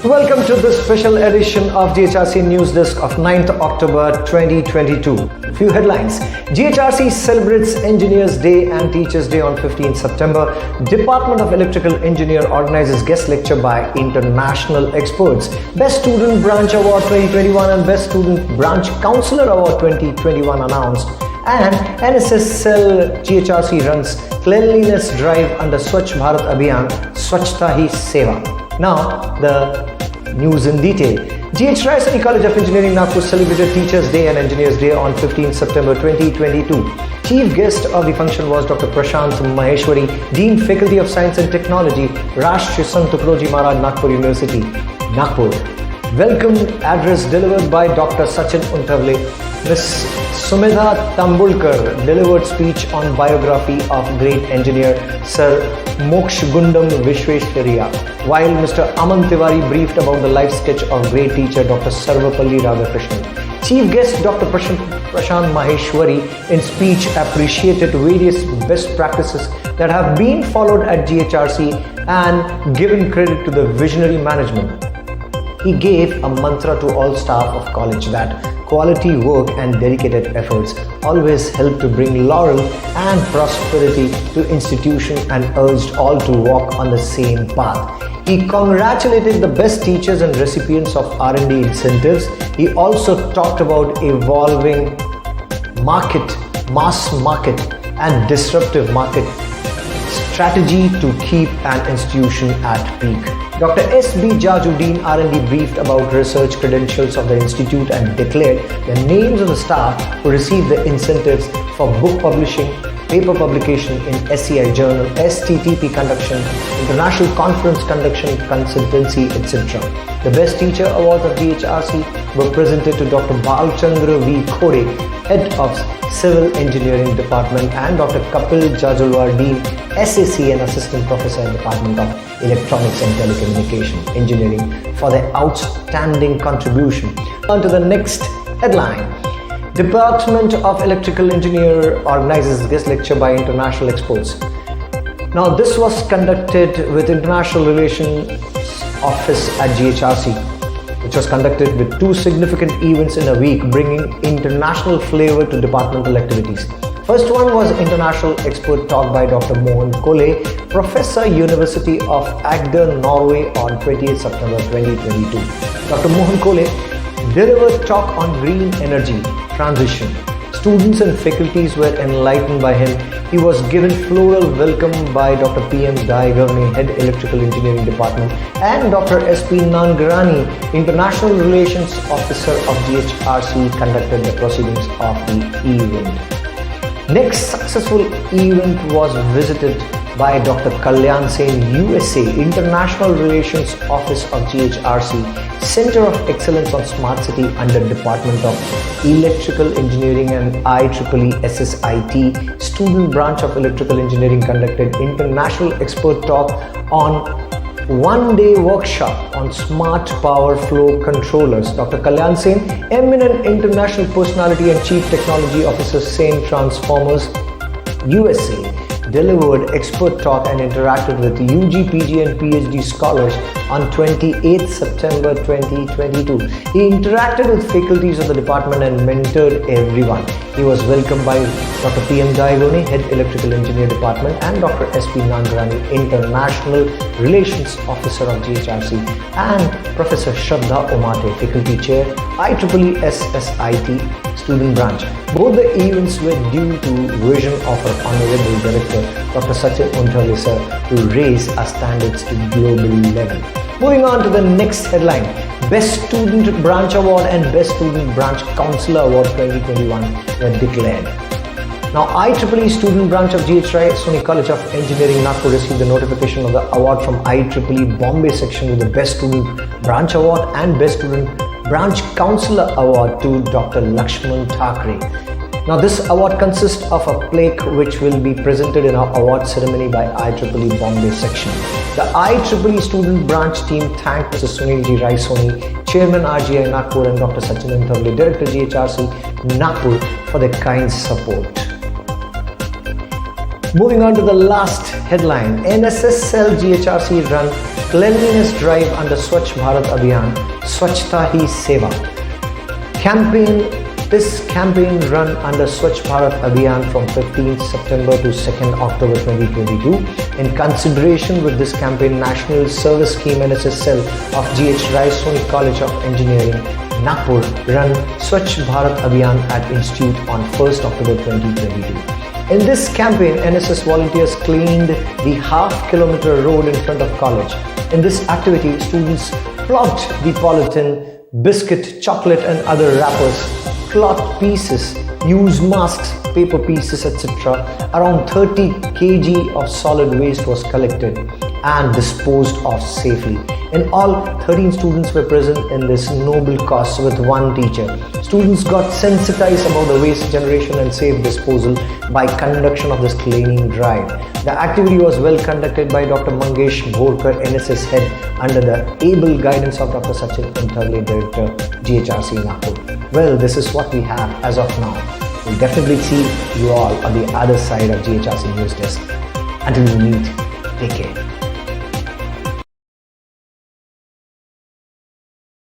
Welcome to this special edition of GHRCE NewsDesk of 9th October 2022. Few headlines. GHRCE celebrates Engineers Day and Teachers Day on 15th September. Department of Electrical Engineer organizes guest lecture by international experts. Best Student Branch Award 2021 and Best Student Branch Counselor Award 2021 announced. And NSS Cell GHRCE runs cleanliness drive under Swachh Bharat Abhiyan, Swachta hi seva. Now, the news in detail. GHRCE College of Engineering Nagpur celebrated Teachers Day and Engineers Day on 15 September 2022. Chief guest of the function was Dr. Prashant Maheshwari, Dean Faculty of Science and Technology, Rashtriya Sant Tukaroji Maharaj Nagpur University, Nagpur. Welcome address delivered by Dr. Sachin Untavle. Ms. Sumedha Tambulkar delivered speech on biography of great engineer Sir Mokshgundam Vishweshwariya, while Mr. Aman Tiwari briefed about the life sketch of great teacher Dr. Sarvapalli Radhakrishnan. Chief guest Dr. Prashant Maheshwari in speech appreciated various best practices that have been followed at GHRCE and given credit to the visionary management. He gave a mantra to all staff of college that quality work and dedicated efforts always help to bring laurel and prosperity to institution and urged all to walk on the same path. He congratulated the best teachers and recipients of R&D incentives. He also talked about evolving market, mass market and disruptive market strategy to keep an institution at peak. Dr. S.B. Jajuddin R&D briefed about research credentials of the institute and declared the names of the staff who received the incentives for book publishing, paper publication in SCI journal, STTP conduction, international conference conduction, consultancy, etc. The Best Teacher Awards of GHRCE were presented to Dr. Balchandra V. Khore, Head of Civil Engineering Department, and Dr. Kapil Jajulwar, Dean, SAC and Assistant Professor in Department of Electronics and Telecommunication Engineering for their outstanding contribution. On to the next headline. Department of Electrical Engineer organizes guest lecture by international experts. Now, this was conducted with International Relations Office at GHRCE, which was conducted with two significant events in a week, bringing international flavor to departmental activities. First one was International Expert Talk by Dr. Mohan Kole, Professor, University of Agder, Norway on 28 September 2022. Dr. Mohan Kole delivered talk on green energy transition. Students and faculties were enlightened by him. He was given floral welcome by Dr. P.M. Daigavne, Head Electrical Engineering Department, and Dr. S.P. Nangarani, International Relations Officer of GHRCE, conducted the proceedings of the event. Next successful event was visited by Dr. Kalyan Sen, USA, International Relations Office of GHRCE, Center of Excellence on Smart City under Department of Electrical Engineering and IEEE SSIT, Student Branch of Electrical Engineering conducted International Expert Talk on one-day workshop on smart power flow controllers. Dr. Kalyan Sen, eminent international personality and Chief Technology Officer, Sen Transformers, USA, delivered expert talk and interacted with UG, PG and PhD scholars on 28 September 2022. He interacted with faculties of the department and mentored everyone. He was welcomed by Dr. P.M. Daigone, Head Electrical Engineer Department, and Dr. S.P. Nangarani, International Relations Officer of GHRCE, and Professor Shraddha Omate, Faculty Chair, IEEE SSIT, Student Branch. Both the events were due to vision of our Honorable Director, Dr. Sachin Untavle sir, to raise our standards to global level. Moving on to the next headline. Best Student Branch Award and Best Student Branch Counselor Award 2021 were declared. Now, IEEE Student Branch of GHRCE College of Engineering Nagpur received the notification of the award from IEEE Bombay section with the Best Student Branch Award and Best Student Branch Counselor Award to Dr. Lakshman Thakre. Now, this award consists of a plaque which will be presented in our award ceremony by IEEE Bombay section. The IEEE Student Branch team thanked Mr. Sunil G. Rai Soni, Chairman RGI Nagpur, and Dr. Sachin Untavle, Director GHRCE Nagpur, for their kind support. Moving on to the last headline. NSS Cell GHRCE run cleanliness drive under Swachh Bharat Abhiyan, Swachta Hi Seva. This campaign run under Swachh Bharat Abhiyan from 15th September to 2nd October 2022. In consideration with this campaign, National Service Scheme NSS Cell of GHRCE College of Engineering, Nagpur run Swachh Bharat Abhiyan at Institute on 1st October 2022. In this campaign, NSS volunteers cleaned the half-kilometer road in front of college. In this activity, students plucked the polythene, biscuit, chocolate and other wrappers, cloth pieces, used masks, paper pieces, etc. Around 30 kg of solid waste was collected and disposed of safely. In all, 13 students were present in this noble cause with one teacher. Students got sensitized about the waste generation and safe disposal by conduction of this cleaning drive. The activity was well conducted by Dr. Mangesh Borkar, NSS head, under the able guidance of Dr. Sachin Intale, Director, GHRCE Nagpur. Well, this is what we have as of now. We'll definitely see you all on the other side of GHRCE News Desk. Until we meet, take care.